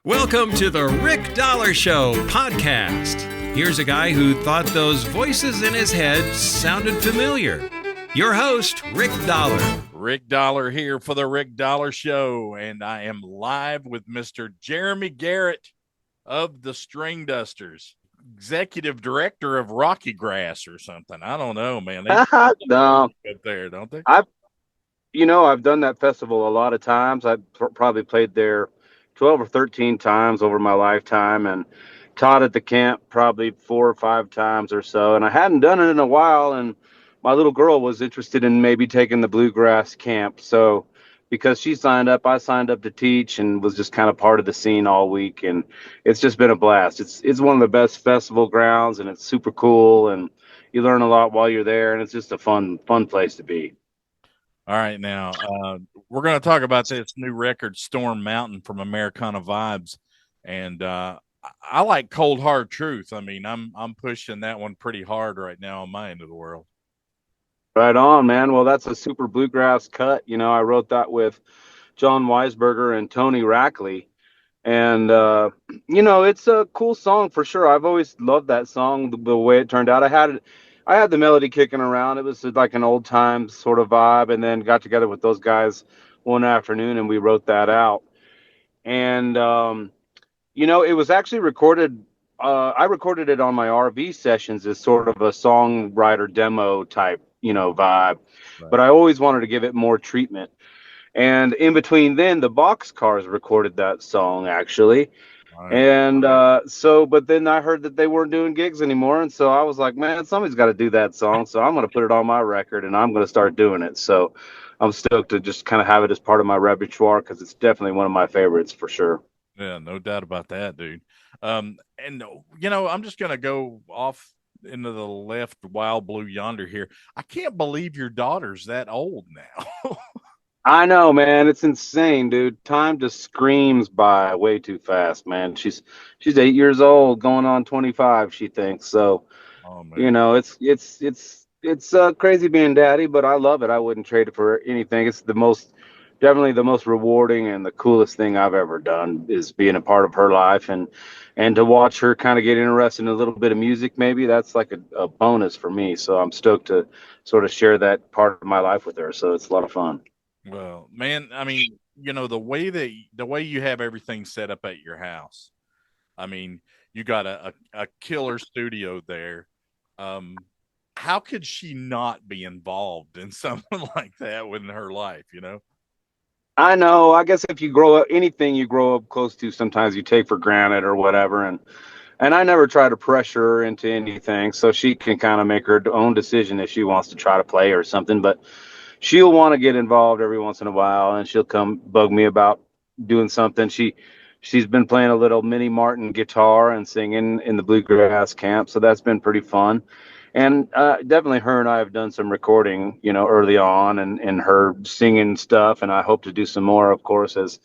Welcome to the Rick Dollar Show podcast. Here's a guy who thought those voices in his head sounded familiar. Your host, Rick Dollar. Rick Dollar here for the Rick Dollar Show, and I am live with Mr. Jeremy Garrett of the Stringdusters, executive director of Rocky Grass or something. I don't know, man. They No, up there, don't they? I've done that festival a lot of times. I've probably played there 12 or 13 times over my lifetime and taught at the camp probably 4 or 5 times or so. And I hadn't done it in a while, and my little girl was interested in maybe taking the bluegrass camp. So because she signed up, I signed up to teach and was just kind of part of the scene all week. And it's just been a blast. It's one of the best festival grounds, and it's super cool, and you learn a lot while you're there, and it's just a fun place to be. All right, now we're going to talk about this new record, Storm Mountain, from Americana Vibes, and I like Cold Hard Truth. I mean, I'm pushing that one pretty hard right now on my end of the world. Right on, man. Well, that's a super bluegrass cut. You know, I wrote that with John Weisberger and Tony Rackley, and it's a cool song for sure. I've always loved that song, the way it turned out. I had the melody kicking around. It was like an old time sort of vibe, and then got together with those guys one afternoon and we wrote that out. And, it was actually recorded. I recorded it on my RV sessions as sort of a songwriter demo type, vibe, right. But I always wanted to give it more treatment. And in between then, the Boxcars recorded that song actually. And but then I heard that they weren't doing gigs anymore, and so I was like, man, somebody's got to do that song, so I'm going to put it on my record and I'm going to start doing it. So I'm stoked to just kind of have it as part of my repertoire, because it's definitely one of my favorites for sure. Yeah, no doubt about that, dude. I'm just going to go off into the left, Wild Blue Yonder here. I can't believe your daughter's that old now. I know, man. It's insane, dude. Time just screams by way too fast, man. She's 8 years old, going on 25, she thinks. So, it's crazy being daddy, but I love it. I wouldn't trade it for anything. It's definitely the most rewarding and the coolest thing I've ever done, is being a part of her life, and to watch her kind of get interested in a little bit of music. Maybe that's like a bonus for me. So I'm stoked to sort of share that part of my life with her. So it's a lot of fun. Well, man, I mean, the way you have everything set up at your house, I mean, you got a killer studio there. How could she not be involved in something like that within her life, I know. I guess if you grow up, anything you grow up close to, sometimes you take for granted or whatever. And I never try to pressure her into anything, so she can kind of make her own decision if she wants to try to play or something. But she'll want to get involved every once in a while, and she'll come bug me about doing something. She's been playing a little Minnie Martin guitar and singing in the bluegrass camp, so that's been pretty fun. And definitely her and I have done some recording, early on, and her singing stuff, and I hope to do some more, of course, as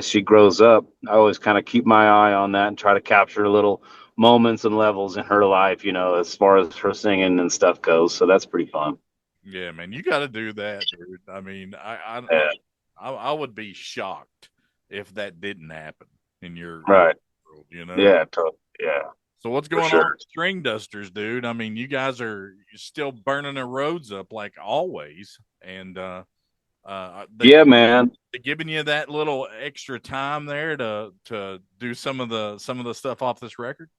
she grows up. I always kind of keep my eye on that and try to capture little moments and levels in her life, as far as her singing and stuff goes. So that's pretty fun. Yeah, man, you got to do that, dude. I mean, I would be shocked if that didn't happen in your right world, Yeah, totally. Yeah. So what's going on with Stringdusters, dude? I mean, you guys are still burning the roads up like always, and man, they're giving you that little extra time there to do some of the stuff off this record.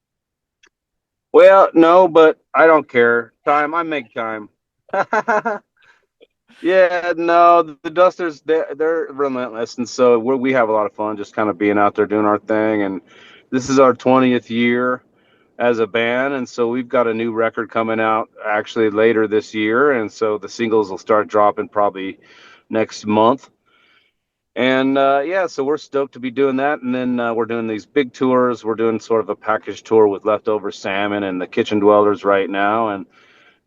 Well, no, but I don't care. I make time. Yeah, no, the Dusters, they're relentless, and so we have a lot of fun just kind of being out there doing our thing. And this is our 20th year as a band, and so we've got a new record coming out actually later this year, and so the singles will start dropping probably next month. And so we're stoked to be doing that. And then we're doing these big tours. We're doing sort of a package tour with Leftover Salmon and the Kitchen Dwellers right now,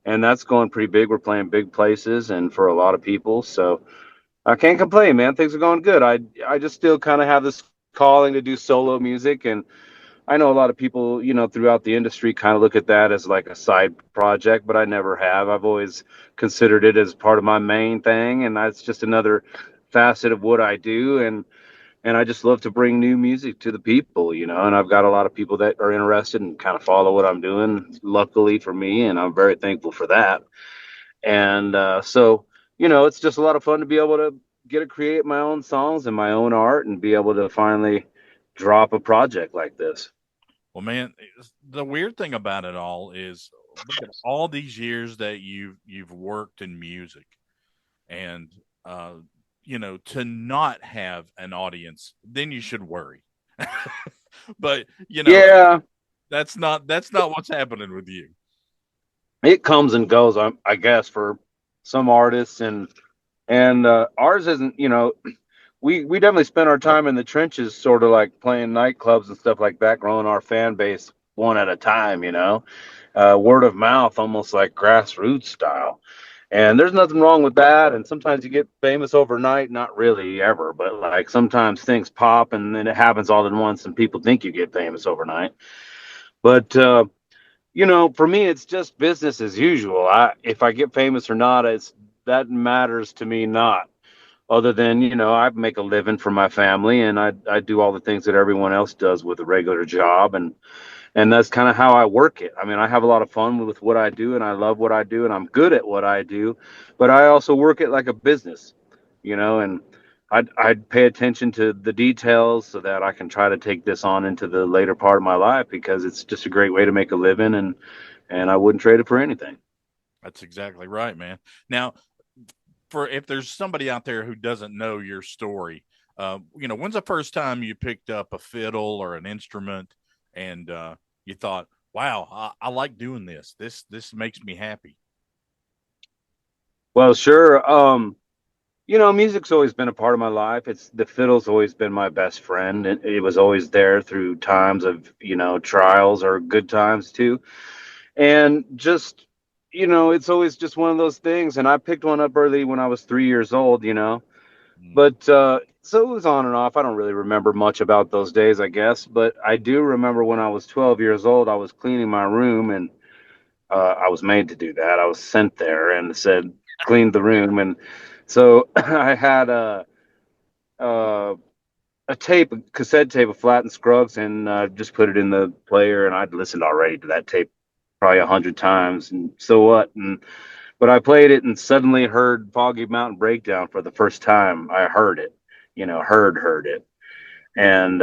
and that's going pretty big. We're playing big places and for a lot of people. So I can't complain, man. Things are going good. I just still kind of have this calling to do solo music. And I know a lot of people, throughout the industry kind of look at that as like a side project, but I never have. I've always considered it as part of my main thing. And that's just another facet of what I do. and I just love to bring new music to the people, and I've got a lot of people that are interested and kind of follow what I'm doing, luckily for me, and I'm very thankful for that. And so, it's just a lot of fun to be able to get to create my own songs and my own art and be able to finally drop a project like this. Well, man, the weird thing about it all is look at all these years that you've worked in music, and to not have an audience, then you should worry. But Yeah, that's not what's happening with you. it comes and goes, I guess, for some artists, and ours isn't. We definitely spend our time in the trenches, sort of like playing nightclubs and stuff like that, growing our fan base one at a time. Word of mouth, almost like grassroots style. And there's nothing wrong with that. And sometimes you get famous overnight, not really ever, but like sometimes things pop and then it happens all at once, and people think you get famous overnight. But for me, it's just business as usual. If I get famous or not, that matters to me not. Other than, I make a living for my family, and I do all the things that everyone else does with a regular job, and that's kind of how I work it. I mean, I have a lot of fun with what I do, and I love what I do, and I'm good at what I do, but I also work it like a business, and I'd pay attention to the details so that I can try to take this on into the later part of my life, because it's just a great way to make a living, and I wouldn't trade it for anything. That's exactly right, man. Now, if there's somebody out there who doesn't know your story, when's the first time you picked up a fiddle or an instrument and you thought, wow, I like doing this. This makes me happy? Well, sure. Music's always been a part of my life. The fiddle's always been my best friend. It was always there through times of, trials or good times too. And just, it's always just one of those things. And I picked one up early when I was 3 years old, but so it was on and off. I don't really remember much about those days, I guess. But I do remember when I was 12 years old, I was cleaning my room, and I was made to do that. I was sent there and said, clean the room. And so I had a cassette tape of Flatt and Scruggs, and just put it in the player, and I'd listened already to that tape probably 100 times, and so what? But I played it and suddenly heard Foggy Mountain Breakdown for the first time. I heard it, heard it. And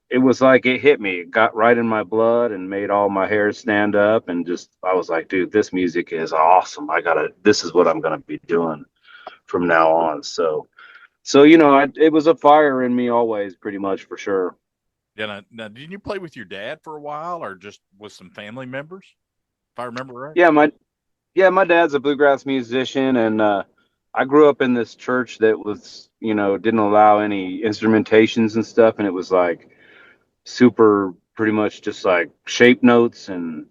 it was like it hit me. It got right in my blood and made all my hairs stand up. And I was like, dude, this music is awesome. This is what I'm going to be doing from now on. So it was a fire in me always, pretty much, for sure. Yeah. Now, didn't you play with your dad for a while, or just with some family members, if I remember right? My dad's a bluegrass musician, and I grew up in this church that was, didn't allow any instrumentations and stuff, and it was like super, pretty much just like shape notes and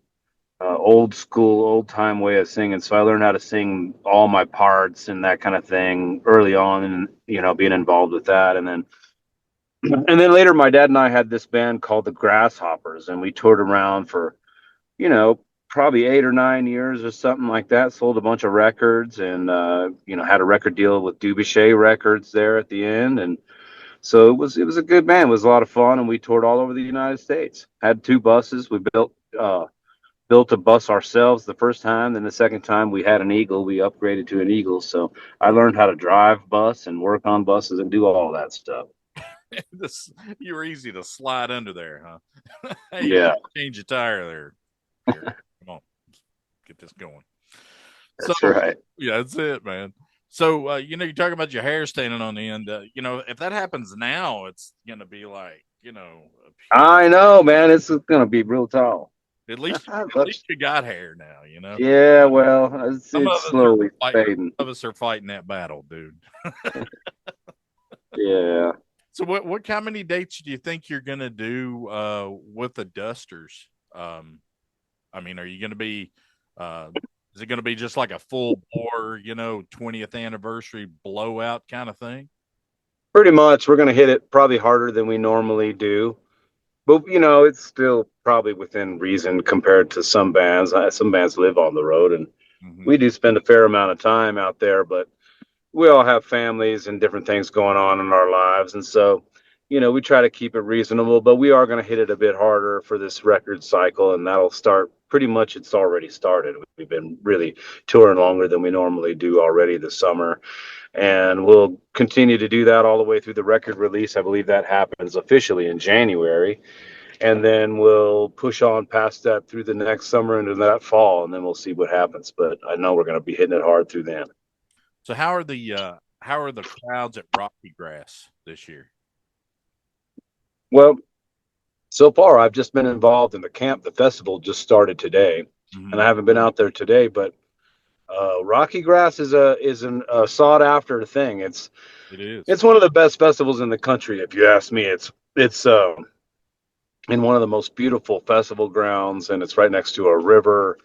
old school, old time way of singing. So I learned how to sing all my parts and that kind of thing early on, and being involved with that, and then later my dad and I had this band called the Grasshoppers, and we toured around for, probably 8 or 9 years or something like that. Sold a bunch of records, and had a record deal with Dubuchet Records there at the end. And so it was a good band. It was a lot of fun, and we toured all over the United States. Had 2 buses. We built a bus ourselves the first time. Then the second time we had an Eagle. We upgraded to an Eagle. So I learned how to drive bus and work on buses and do all that stuff. You were easy to slide under there, huh? Hey, yeah. Change your tire there. Here, come on, get this going. That's right. Yeah, that's it, man. So, you're talking about your hair standing on the end. If that happens now, it's going to be like, I know, man. It's going to be real tall. At least you got hair now, Yeah, well, it's slowly fading. Some of us are fighting that battle, dude. Yeah. So how many dates do you think you're going to do with the Dusters? I mean, are you going to be, is it going to be just like a full bore, 20th anniversary blowout kind of thing? Pretty much. We're going to hit it probably harder than we normally do. But, it's still probably within reason compared to some bands. Some bands live on the road, and we do spend a fair amount of time out there, but we all have families and different things going on in our lives. And so, we try to keep it reasonable, but we are going to hit it a bit harder for this record cycle, and that'll start pretty much. It's already started. We've been really touring longer than we normally do already this summer, and we'll continue to do that all the way through the record release. I believe that happens officially in January, and then we'll push on past that through the next summer into that fall, and then we'll see what happens. But I know we're going to be hitting it hard through then. So how are the crowds at Rocky Grass this year? Well, so far I've just been involved in the camp. The festival just started today, and I haven't been out there today. But Rocky Grass is a sought after thing. It is. It's one of the best festivals in the country, if you ask me. It's in one of the most beautiful festival grounds, and it's right next to a river.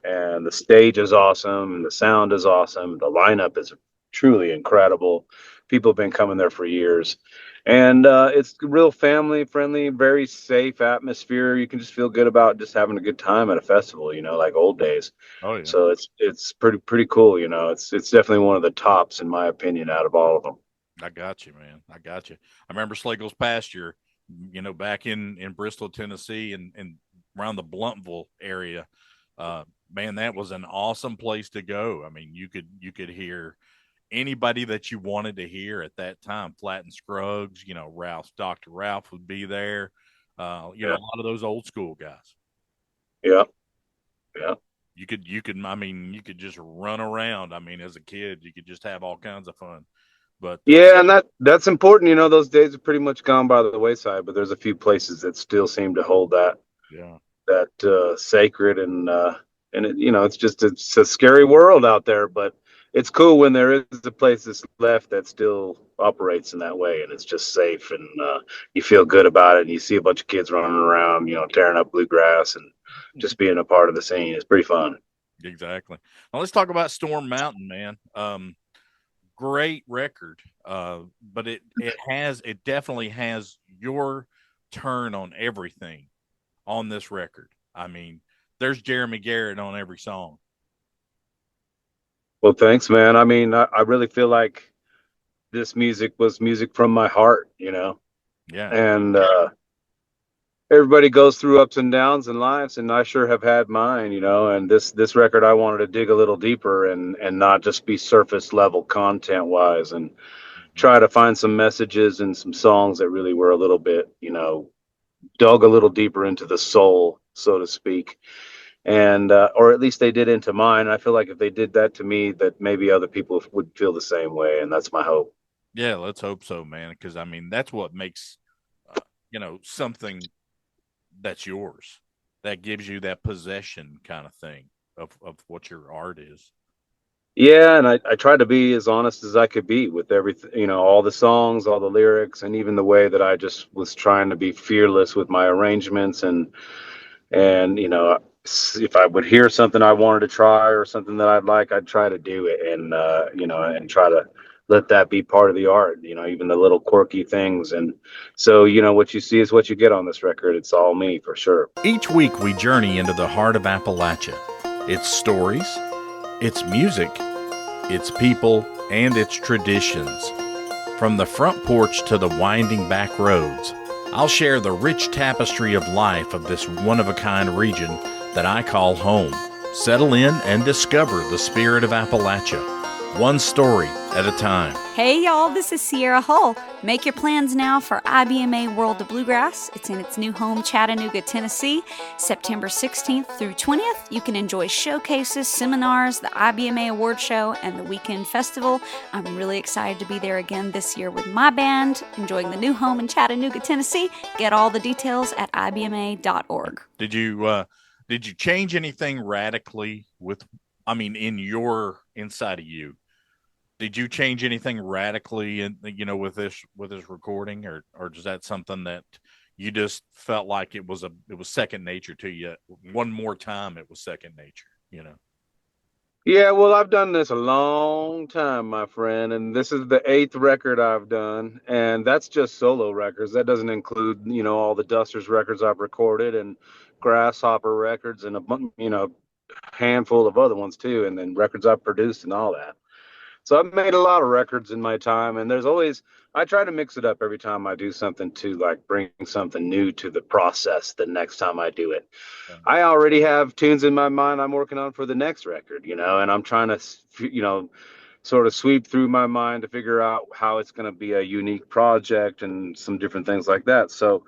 And the stage is awesome, and the sound is awesome. The lineup is truly incredible. People have been coming there for years. And it's real family friendly, very safe atmosphere. You can just feel good about just having a good time at a festival, like old days. Oh, yeah. So it's pretty cool. It's definitely one of the tops, in my opinion, out of all of them. I got you, man. I got you. I remember Slagle's pasture, back in Bristol, Tennessee, and around the Bluntville area. Man, that was an awesome place to go. I mean, you could hear anybody that you wanted to hear at that time. Flatt and Scruggs, Dr. Ralph would be there. A lot of those old school guys. Yeah. You could just run around. I mean, as a kid, you could just have all kinds of fun. But yeah, and that's important. Those days have pretty much gone by the wayside, but there's a few places that still seem to hold that. Yeah. That sacred, and it's a scary world out there, but it's cool when there is a place that's left that still operates in that way, and it's just safe, and you feel good about it, and you see a bunch of kids running around, tearing up bluegrass and just being a part of the scene. It's pretty fun. Exactly. Now let's talk about Storm Mountain, man. Great record, but it definitely has your turn on everything on this record. I mean, there's Jeremy Garrett on every song. Well, thanks, man. I mean, I really feel like this music was music from my heart, Yeah. And everybody goes through ups and downs in lives, and I sure have had mine, and this record, I wanted to dig a little deeper and not just be surface level content wise, and try to find some messages and some songs that really were a little bit, dug a little deeper into the soul, so to speak. And or at least they did into mine. I feel like if they did that to me, that maybe other people would feel the same way, and that's my hope. Yeah, let's hope so, man, because I mean that's what makes something that's yours, that gives you that possession kind of thing of what your art is. Yeah, and I tried to be as honest as I could be with everything, all the songs, all the lyrics, and even the way that I just was trying to be fearless with my arrangements, and if I would hear something I wanted to try or something that I'd try to do it, and and try to let that be part of the art, even the little quirky things. And so, what you see is what you get on this record. It's all me, for sure. Each week we journey into the heart of Appalachia. Its stories, its music, its people, and its traditions. From the front porch to the winding back roads, I'll share the rich tapestry of life of this one-of-a-kind region that I call home. Settle in and discover the spirit of Appalachia, one story at a time. Hey y'all, this is Sierra Hull. Make your plans now for IBMA World of Bluegrass. It's in its new home, Chattanooga, Tennessee, September 16th through 20th. You can enjoy showcases, seminars, the IBMA Award Show, and the weekend festival. I'm really excited to be there again this year with my band, enjoying the new home in Chattanooga, Tennessee. Get all the details at ibma.org. Did you change anything radically inside of you? Did you change anything radically with this recording, or is that something that you just felt like it was second nature to you? One more time, it was second nature, Yeah, well, I've done this a long time, my friend, and this is the 8th record I've done, and that's just solo records. That doesn't include, all the Dusters records I've recorded, and Grasshopper records, and a handful of other ones too, and then records I've produced and all that. So I've made a lot of records in my time, and I try to mix it up every time I do something to like bring something new to the process the next time I do it. I already have tunes in my mind I'm working on for the next record, and I'm trying to, sort of sweep through my mind to figure out how it's going to be a unique project and some different things like that. So,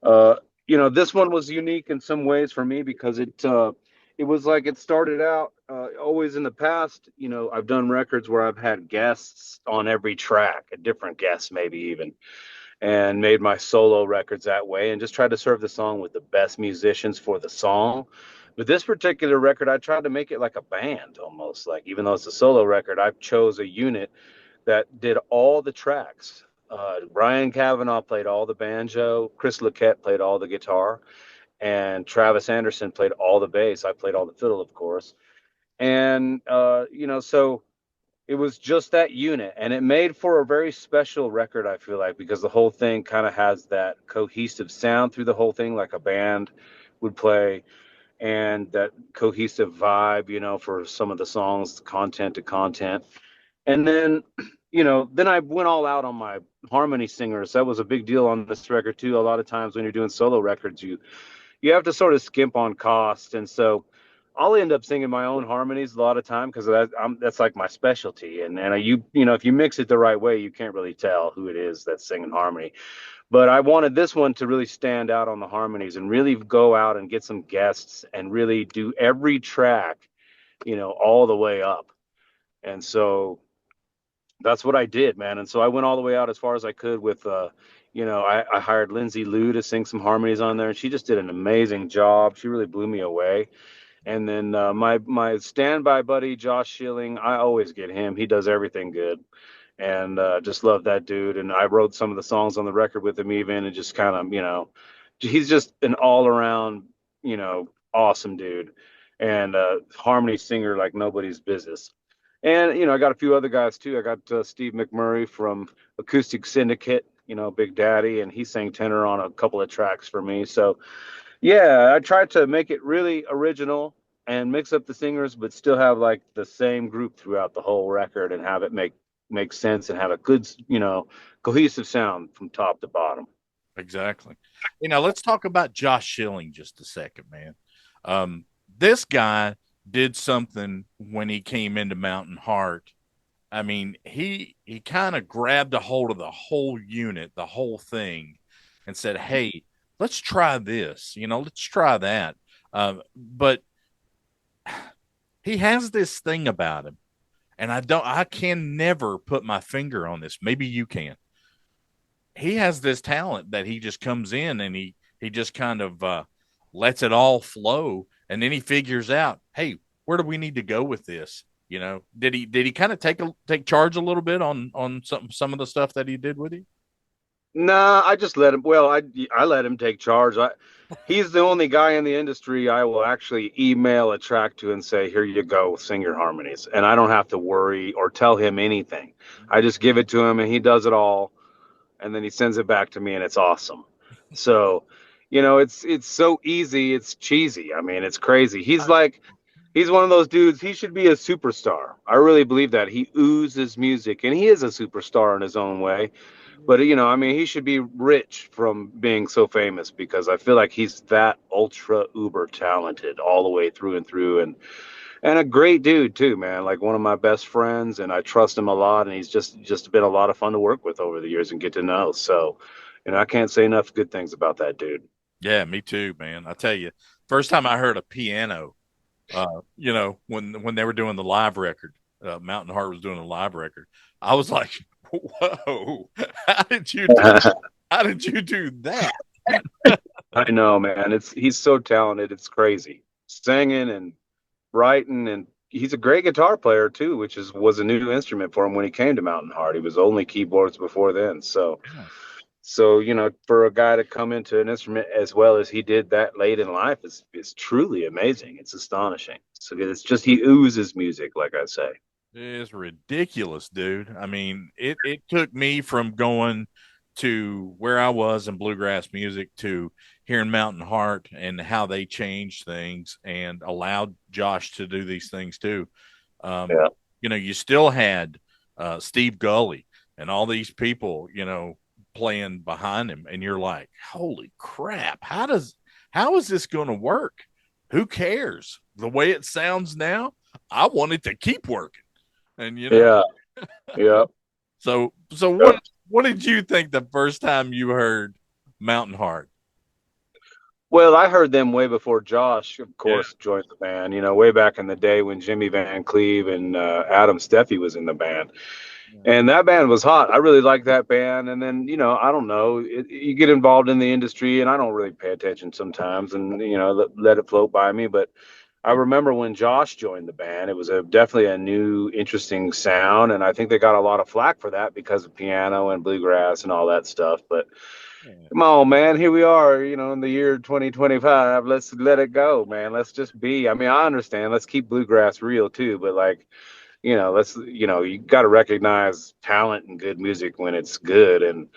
this one was unique in some ways for me because it was like it started out always in the past. I've done records where I've had guests on every track, a different guest maybe even, and made my solo records that way and just tried to serve the song with the best musicians for the song. But this particular record, I tried to make it like a band almost. Like, even though it's a solo record, I chose a unit that did all the tracks. Brian Cavanaugh played all the banjo, Chris Lequette played all the guitar, and Travis Anderson played all the bass. I played all the fiddle, of course. And, so it was just that unit, and it made for a very special record, I feel like, because the whole thing kind of has that cohesive sound through the whole thing, like a band would play, and that cohesive vibe, for some of the songs, content to content. And then, then I went all out on my harmony singers. That was a big deal on this record too. A lot of times when you're doing solo records, you have to sort of skimp on cost, and so I'll end up singing my own harmonies a lot of time because that's like my specialty. And if you mix it the right way, you can't really tell who it is that's singing harmony. But I wanted this one to really stand out on the harmonies and really go out and get some guests and really do every track, all the way up. And so that's what I did, man. And so I went all the way out as far as I could with, I hired Lindsay Liu to sing some harmonies on there, and she just did an amazing job. She really blew me away. And then my standby buddy, Josh Schilling, I always get him. He does everything good. And just love that dude. And I wrote some of the songs on the record with him even, and just kind of, he's just an all around, awesome dude. And harmony singer like nobody's business. And, I got a few other guys too. I got Steve McMurray from Acoustic Syndicate, Big Daddy, and he sang tenor on a couple of tracks for me. So, yeah, I tried to make it really original and mix up the singers, but still have like the same group throughout the whole record and have it make sense and have a good, cohesive sound from top to bottom. Exactly. Let's talk about Josh Schilling just a second, man. This guy did something when he came into Mountain Heart. I mean, he kind of grabbed a hold of the whole unit, the whole thing, and said, hey, let's try this, let's try that. But he has this thing about him, and I can never put my finger on this. Maybe you can. He has this talent that he just comes in and he just kind of lets it all flow. And then he figures out, hey, where do we need to go with this? Did he kind of take charge a little bit on some of the stuff that he did with you? Nah, I just let him. Well, I let him take charge. He's the only guy in the industry I will actually email a track to and say, here you go, sing your harmonies. And I don't have to worry or tell him anything. I just give it to him and he does it all. And then he sends it back to me and it's awesome. So, it's so easy. It's cheesy. I mean, it's crazy. He's one of those dudes. He should be a superstar. I really believe that. He oozes music and he is a superstar in his own way. But, he should be rich from being so famous because I feel like he's that ultra uber talented all the way through and through. And a great dude too, man, like one of my best friends, and I trust him a lot. And he's just been a lot of fun to work with over the years and get to know. So, I can't say enough good things about that dude. Yeah, me too, man. I tell you, first time I heard a piano, when they were doing the live record, Mountain Heart was doing a live record. I was like, whoa, how did you do that? I know, man. He's so talented. It's crazy. Singing and writing, and he's a great guitar player too, which was a new instrument for him when he came to Mountain Heart. He was only keyboards before then. So, for a guy to come into an instrument as well as he did that late in life is truly amazing. It's astonishing. So it's just he oozes music, like I say. It's ridiculous, dude. I mean, it took me from going to where I was in bluegrass music to hearing Mountain Heart and how they changed things and allowed Josh to do these things too. You still had Steve Gully, and all these people, playing behind him, and you're like, holy crap, how is this going to work? Who cares? The way it sounds now, I want it to keep working. And yeah. So what did you think the first time you heard Mountain Heart? Well, I heard them way before Josh, of course, joined the band, way back in the day when Jimmy Van Cleve and Adam Steffi was in the band. And that band was hot. I really liked that band. And then, I don't know, you get involved in the industry and I don't really pay attention sometimes and, let it float by me. But I remember when Josh joined the band, it was definitely a new, interesting sound. And I think they got a lot of flack for that because of piano and bluegrass and all that stuff. But come on, man, here we are, in the year 2025. Let's let it go, man. Let's just be. I mean, I understand. Let's keep bluegrass real too. But you got to recognize talent and good music when it's good. And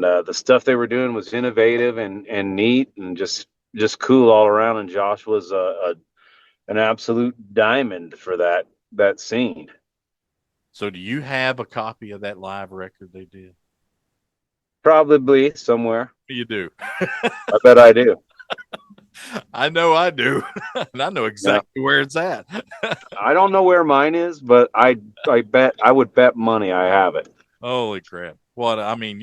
the stuff they were doing was innovative and neat and just cool all around. And Josh was an absolute diamond for that scene. So do you have a copy of that live record they did? Probably somewhere. You do. I bet I do. I know I do. And I know exactly where it's at. I don't know where mine is, but I would bet money I have it. Holy crap. What, I mean,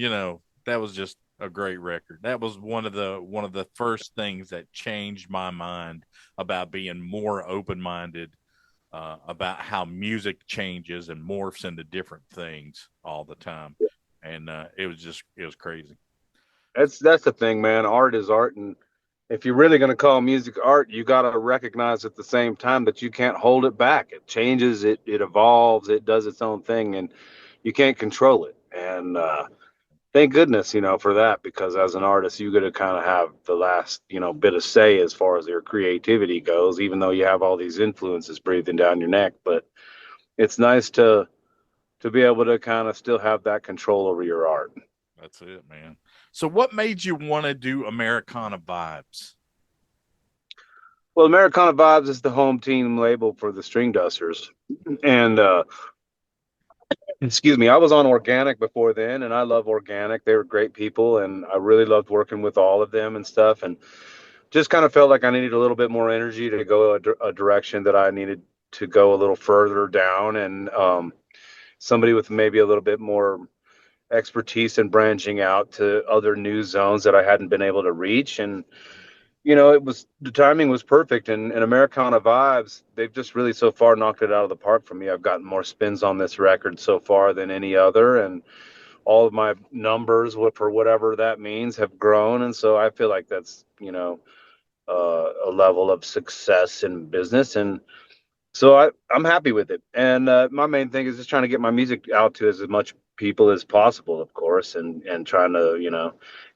that was just a great record. That was one of the first things that changed my mind about being more open-minded about how music changes and morphs into different things all the time. And it was crazy. That's the thing, man. Art is art, and if you're really going to call music art, you got to recognize at the same time that you can't hold it back. It changes, it evolves, it does its own thing, and you can't control it. And thank goodness, for that, because as an artist, you got to kind of have the last, bit of say as far as your creativity goes, even though you have all these influences breathing down your neck. But it's nice to be able to kind of still have that control over your art. That's it, man. So what made you want to do Americana Vibes? Well, Americana Vibes is the home team label for the Stringdusters. And, excuse me, I was on Organic before then, and I love Organic. They were great people, and I really loved working with all of them and stuff. And just kind of felt like I needed a little bit more energy to go a direction that I needed to go a little further down. And somebody with maybe a little bit more expertise in branching out to other new zones that I hadn't been able to reach. And, the timing was perfect. And Americana Vibes, they've just really so far knocked it out of the park for me. I've gotten more spins on this record so far than any other. And all of my numbers, for whatever that means, have grown. And so I feel like that's, a level of success in business. And so I'm happy with it. And my main thing is just trying to get my music out to as much people as possible, of course, and trying to,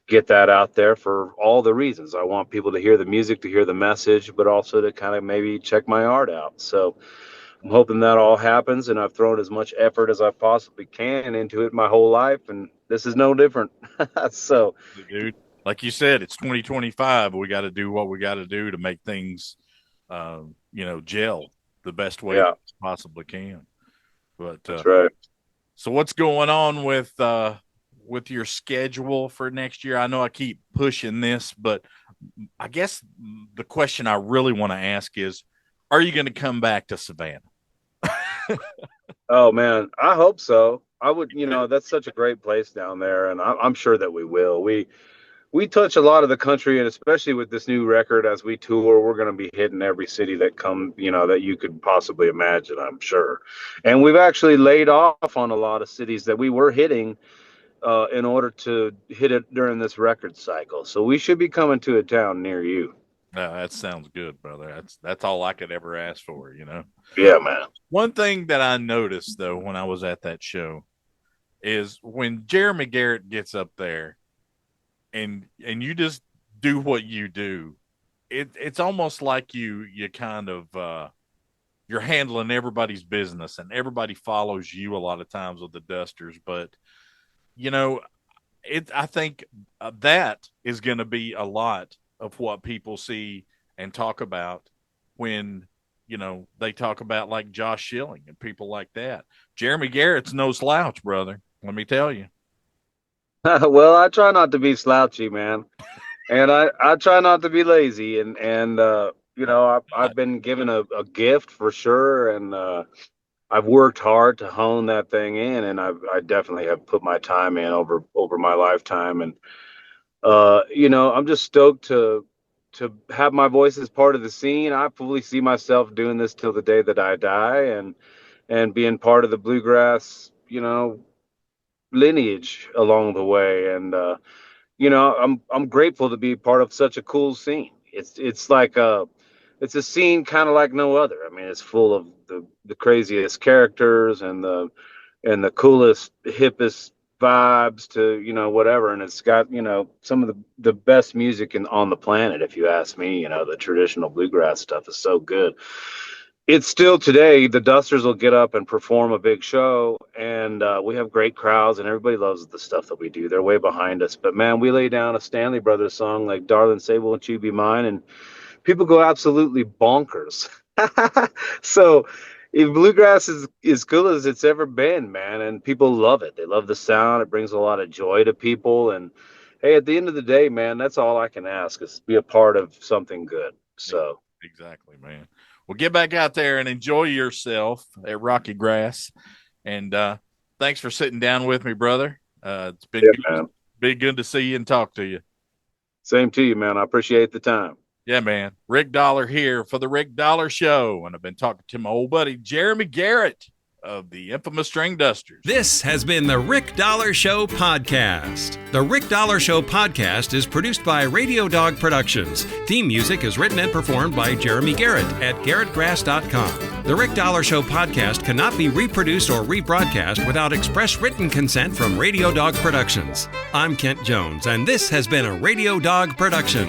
get that out there for all the reasons. I want people to hear the music, to hear the message, but also to kind of maybe check my art out. So I'm hoping that all happens, and I've thrown as much effort as I possibly can into it my whole life, and this is no different. So, dude, like you said, it's 2025. We got to do what we got to do to make things, gel the best way we possibly can. But that's right. So what's going on with your schedule for next year? I know I keep pushing this, but I guess the question I really want to ask is, are you going to come back to Savannah? Oh man, I hope so. I would, that's such a great place down there, and I'm sure that we will. We touch a lot of the country, and especially with this new record, as we tour, we're going to be hitting every city that that you could possibly imagine, I'm sure. And we've actually laid off on a lot of cities that we were hitting in order to hit it during this record cycle. So we should be coming to a town near you. No, that sounds good, brother. That's all I could ever ask for, Yeah, man. One thing that I noticed, though, when I was at that show is when Jeremy Garrett gets up there and you just do what you do, it's almost like you kind of you're handling everybody's business, and everybody follows you a lot of times with the Dusters. But I think that is going to be a lot of what people see and talk about when they talk about like Josh Schilling and people like that. Jeremy Garrett's no slouch, brother. Let me tell you. Well, I try not to be slouchy, man. And I try not to be lazy. And I've been given a gift for sure. And I've worked hard to hone that thing in. And I definitely have put my time in over my lifetime. And, I'm just stoked to have my voice as part of the scene. I fully see myself doing this till the day that I die and being part of the bluegrass, lineage along the way. And, I'm grateful to be part of such a cool scene. It's like it's a scene kind of like no other. I mean, it's full of the craziest characters and the coolest, hippest vibes to, whatever. And it's got, some of the best music on the planet, if you ask me. The traditional bluegrass stuff is so good. It's still today, the Dusters will get up and perform a big show, and we have great crowds, and everybody loves the stuff that we do. They're way behind us. But, man, we lay down a Stanley Brothers song like Darling Say Won't You Be Mine, and people go absolutely bonkers. So if bluegrass is as cool as it's ever been, man, and people love it. They love the sound. It brings a lot of joy to people. And, hey, at the end of the day, man, that's all I can ask is be a part of something good. So exactly, man. Well, get back out there and enjoy yourself at Rocky Grass. And thanks for sitting down with me, brother. It's been good to see you and talk to you. Same to you, man. I appreciate the time. Yeah, man. Rick Dollar here for the Rick Dollar Show. And I've been talking to my old buddy, Jeremy Garrett of the Infamous Stringdusters. This has been the Rick Dollar Show podcast. The Rick Dollar Show podcast is produced by Radio Dog Productions. Theme music is written and performed by Jeremy Garrett at garrettgrass.com. The Rick Dollar Show podcast cannot be reproduced or rebroadcast without express written consent from Radio Dog Productions. I'm Kent Jones, and this has been a Radio Dog production.